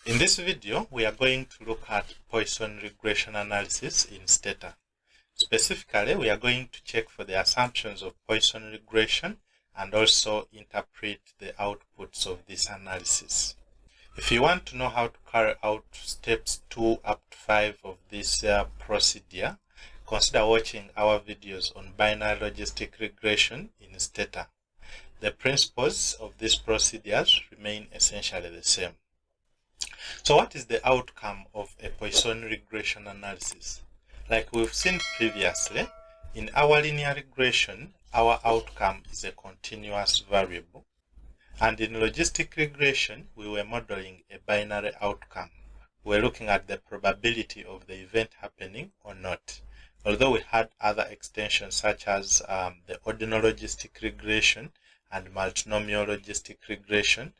In this video, we are going to look at Poisson regression analysis in Stata. Specifically, we are going to check for the assumptions of Poisson regression and also interpret the outputs of this analysis. If you want to know how to carry out steps 2 up to 5 of this procedure, consider watching our videos on binary logistic regression in Stata. The principles of these procedures remain essentially the same. So what is the outcome of a Poisson regression analysis? Like we've seen previously, in our linear regression, our outcome is a continuous variable. And in logistic regression, we were modeling a binary outcome. We were looking at the probability of the event happening or not. Although we had other extensions such as the ordinal logistic regression and multinomial logistic regression,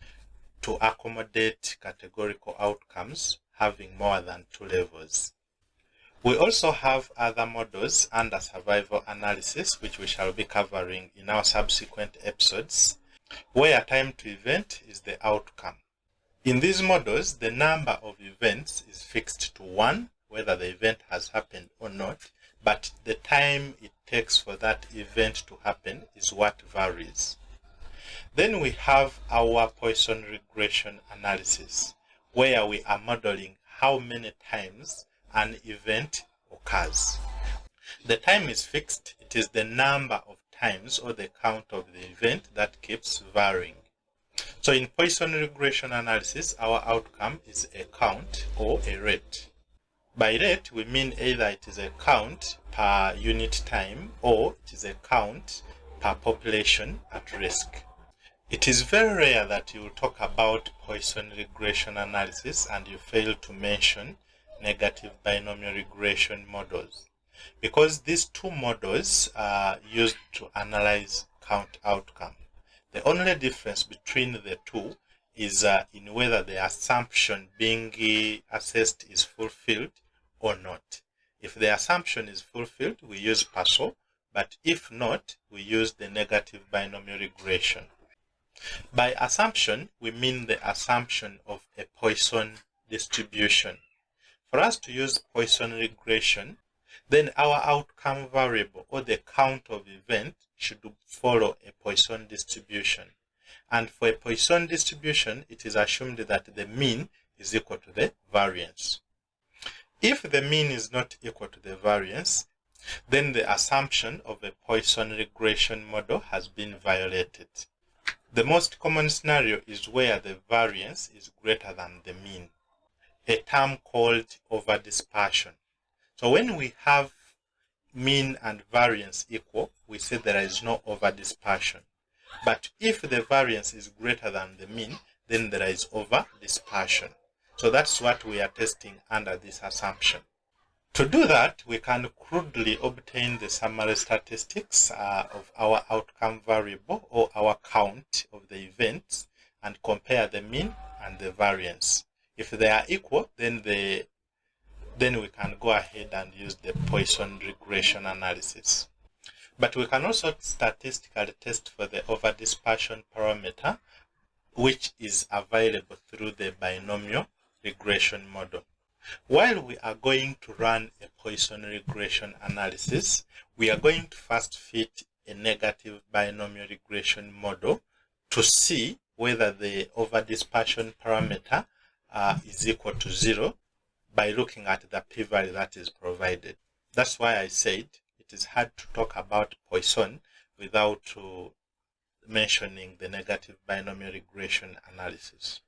to accommodate categorical outcomes having more than 2 levels. We also have other models under survival analysis, which we shall be covering in our subsequent episodes, where time to event is the outcome. In these models, the number of events is fixed to 1, whether the event has happened or not, but the time it takes for that event to happen is what varies. Then we have our Poisson regression analysis, where we are modeling how many times an event occurs. The time is fixed. It is the number of times or the count of the event that keeps varying. So in Poisson regression analysis, our outcome is a count or a rate. By rate, we mean either it is a count per unit time or it is a count per population at risk. It is very rare that you will talk about Poisson regression analysis and you fail to mention negative binomial regression models, because these two models are used to analyze count outcome. The only difference between the two is in whether the assumption being assessed is fulfilled or not. If the assumption is fulfilled, we use Poisson, but if not, we use the negative binomial regression. By assumption, we mean the assumption of a Poisson distribution. For us to use Poisson regression, then our outcome variable or the count of event should follow a Poisson distribution. And for a Poisson distribution, it is assumed that the mean is equal to the variance. If the mean is not equal to the variance, then the assumption of a Poisson regression model has been violated. The most common scenario is where the variance is greater than the mean, a term called overdispersion. So when we have mean and variance equal, we say there is no overdispersion. But if the variance is greater than the mean, then there is overdispersion. So that's what we are testing under this assumption. To do that, we can crudely obtain the summary statistics of our outcome variable or our count of the events and compare the mean and the variance. If they are equal, then we can go ahead and use the Poisson regression analysis. But we can also statistically test for the overdispersion parameter, which is available through the binomial regression model. While we are going to run a Poisson regression analysis, we are going to first fit a negative binomial regression model to see whether the overdispersion parameter is equal to 0 by looking at the p-value that is provided. That's why I said it is hard to talk about Poisson without mentioning the negative binomial regression analysis.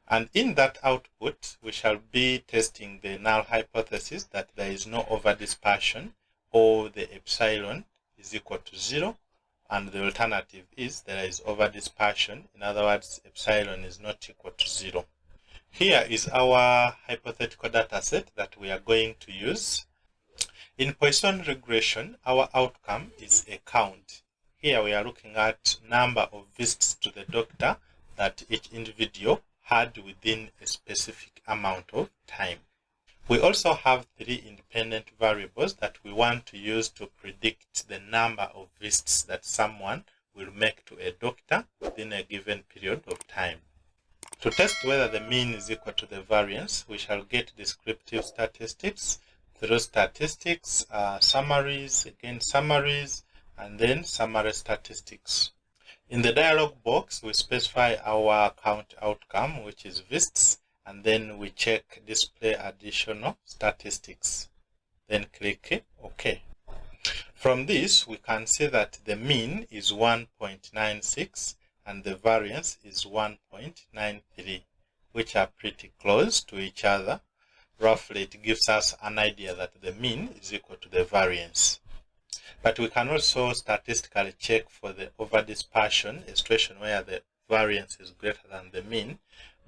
And in that output, we shall be testing the null hypothesis that there is no overdispersion or the epsilon is equal to 0. And the alternative is there is overdispersion. In other words, epsilon is not equal to 0. Here is our hypothetical data set that we are going to use. In Poisson regression, our outcome is a count. Here we are looking at number of visits to the doctor that each individual had within a specific amount of time. We also have 3 independent variables that we want to use to predict the number of visits that someone will make to a doctor within a given period of time. To test whether the mean is equal to the variance, we shall get descriptive statistics through statistics, summaries, again summaries, and then summary statistics. In the dialog box, we specify our count outcome, which is VISTs, and then we check display additional statistics. Then click OK. From this, we can see that the mean is 1.96 and the variance is 1.93, which are pretty close to each other. Roughly, it gives us an idea that the mean is equal to the variance. But we can also statistically check for the overdispersion, a situation where the variance is greater than the mean,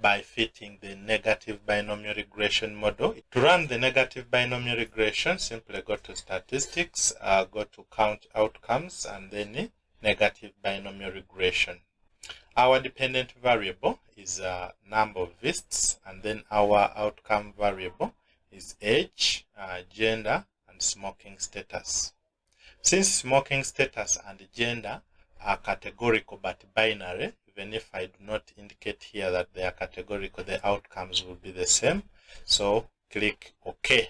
by fitting the negative binomial regression model. To run the negative binomial regression, simply go to statistics, go to count outcomes, and then negative binomial regression. Our dependent variable is number of VISTs, and then our outcome variable is age, gender, and smoking status. Since smoking status and gender are categorical but binary, even if I do not indicate here that they are categorical, the outcomes will be the same. So click OK.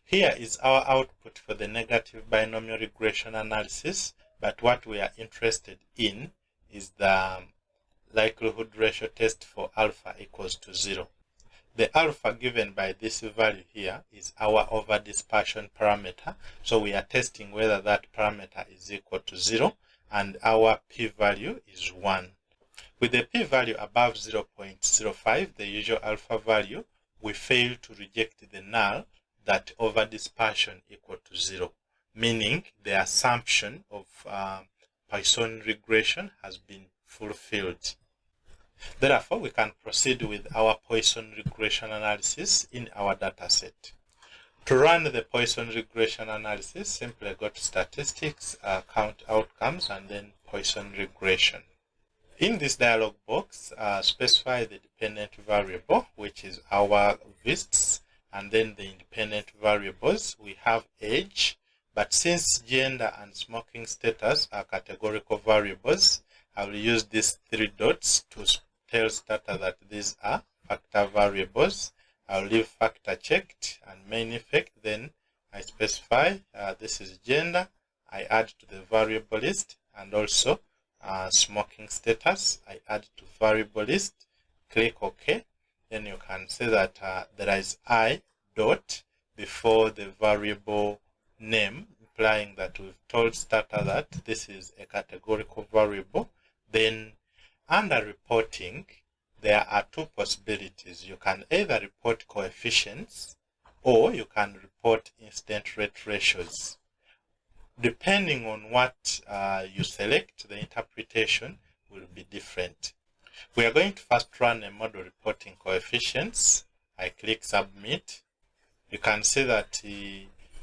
Here is our output for the negative binomial regression analysis, but what we are interested in is the likelihood ratio test for alpha equals to 0. The alpha given by this value here is our overdispersion parameter, so we are testing whether that parameter is equal to 0, and our p-value is 1. With the p-value above 0.05, the usual alpha value, we fail to reject the null that overdispersion equal to 0, meaning the assumption of Poisson regression has been fulfilled. Therefore, we can proceed with our Poisson regression analysis in our dataset. To run the Poisson regression analysis, simply go to statistics, count outcomes, and then Poisson regression. In this dialog box, specify the dependent variable, which is our VISTs, and then the independent variables. We have age, but since gender and smoking status are categorical variables, I will use these 3 dots to tell Stata that these are factor variables. I'll leave factor checked and main effect. Then I specify this is gender. I add to the variable list, and also smoking status I add to variable list. Click OK. Then you can see that there is I dot before the variable name, implying that we've told Stata that this is a categorical variable. Then under reporting, there are 2 possibilities. You can either report coefficients or you can report incident rate ratios. Depending on what you select, the interpretation will be different. We are going to first run a model reporting coefficients. I click submit. You can see that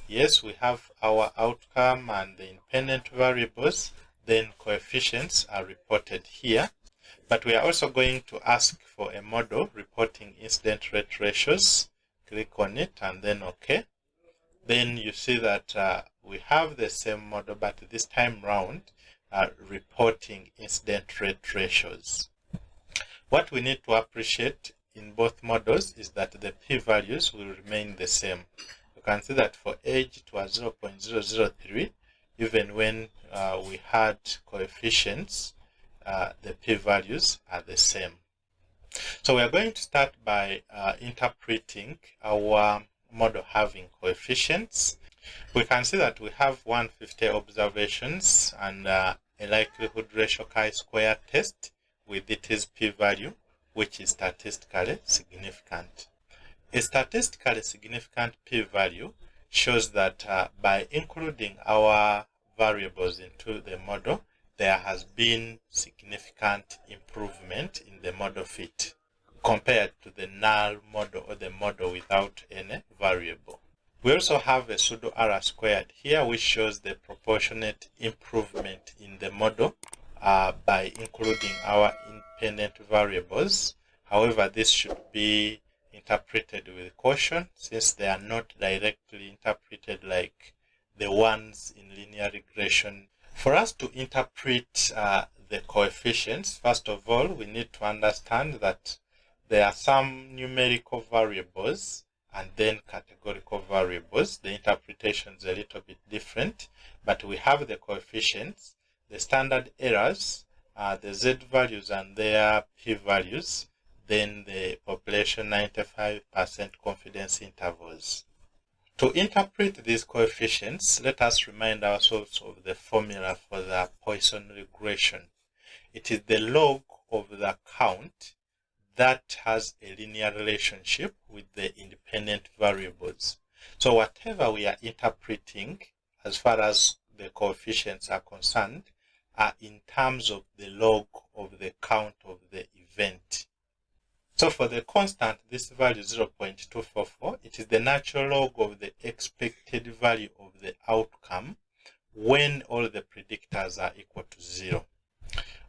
yes, we have our outcome and the independent variables. Then coefficients are reported here. But we are also going to ask for a model reporting incident rate ratios. Click on it and then OK. Then you see that we have the same model, but this time round reporting incident rate ratios. What we need to appreciate in both models is that the p-values will remain the same. You can see that for age it was 0.003, even when we had coefficients. The p-values are the same. So we are going to start by interpreting our model having coefficients. We can see that we have 150 observations and a likelihood ratio chi-square test with its p-value, which is statistically significant. A statistically significant p-value shows that by including our variables into the model, there has been significant improvement in the model fit compared to the null model or the model without any variable. We also have a pseudo R squared here, which shows the proportionate improvement in the model by including our independent variables. However, this should be interpreted with caution, since they are not directly interpreted like the ones in linear regression. For us to interpret the coefficients, first of all, we need to understand that there are some numerical variables and then categorical variables. The interpretation is a little bit different, but we have the coefficients, the standard errors, the z values and their p-values, then the population 95% confidence intervals. To interpret these coefficients, let us remind ourselves of the formula for the Poisson regression. It is the log of the count that has a linear relationship with the independent variables. So whatever we are interpreting as far as the coefficients are concerned are in terms of the log of the count of the event. So for the constant, this value 0.244, it is the natural log of the expected value of the outcome when all the predictors are equal to 0.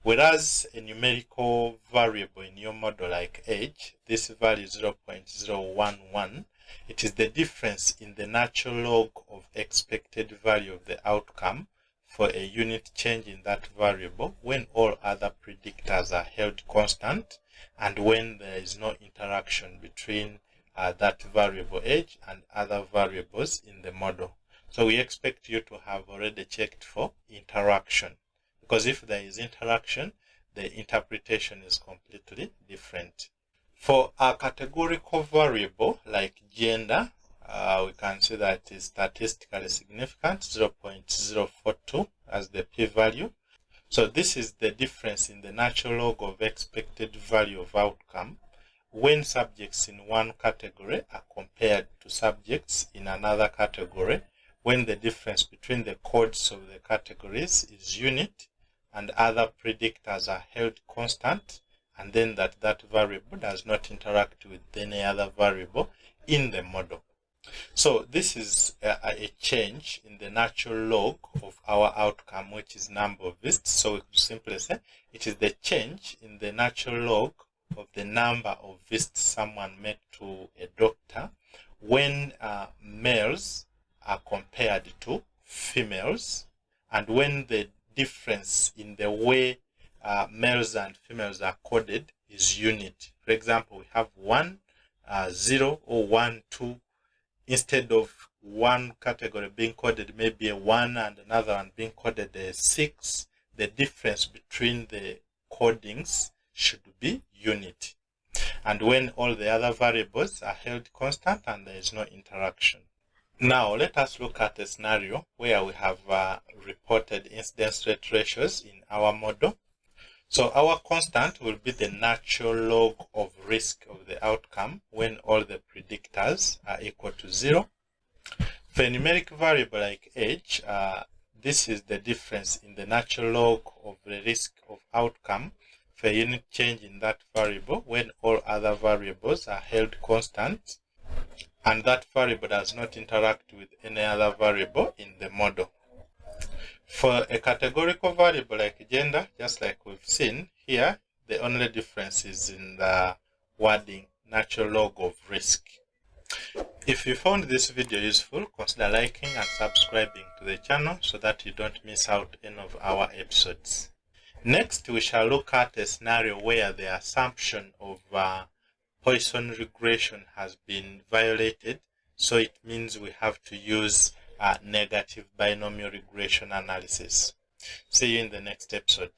Whereas a numerical variable in your model like age, this value 0.011, it is the difference in the natural log of expected value of the outcome for a unit change in that variable when all other predictors are held constant and when there is no interaction between that variable age and other variables in the model. So we expect you to have already checked for interaction, because if there is interaction, the interpretation is completely different. For a categorical variable like gender, we can see that it is statistically significant, 0.042 as the p-value. So this is the difference in the natural log of expected value of outcome when subjects in one category are compared to subjects in another category, when the difference between the codes of the categories is unit and other predictors are held constant, and then that variable does not interact with any other variable in the model. So this is a change in the natural log of our outcome, which is number of visits. So we could simply say it is the change in the natural log of the number of visits someone made to a doctor when males are compared to females, and when the difference in the way males and females are coded is unit. For example, we have 1, 0 or 1, 2. Instead of one category being coded maybe a 1 and another one being coded a 6, the difference between the codings should be unit. And when all the other variables are held constant and there is no interaction. Now let us look at a scenario where we have reported incidence rate ratios in our model. So our constant will be the natural log of risk of the outcome when all the predictors are equal to 0. For a numeric variable like age, this is the difference in the natural log of the risk of outcome for a unit change in that variable when all other variables are held constant and that variable does not interact with any other variable in the model. For a categorical variable like gender, just like we've seen here, the only difference is in the wording, natural log of risk. If you found this video useful, consider liking and subscribing to the channel so that you don't miss out any of our episodes. Next, we shall look at a scenario where the assumption of Poisson regression has been violated, so it means we have to use negative binomial regression analysis. See you in the next episode.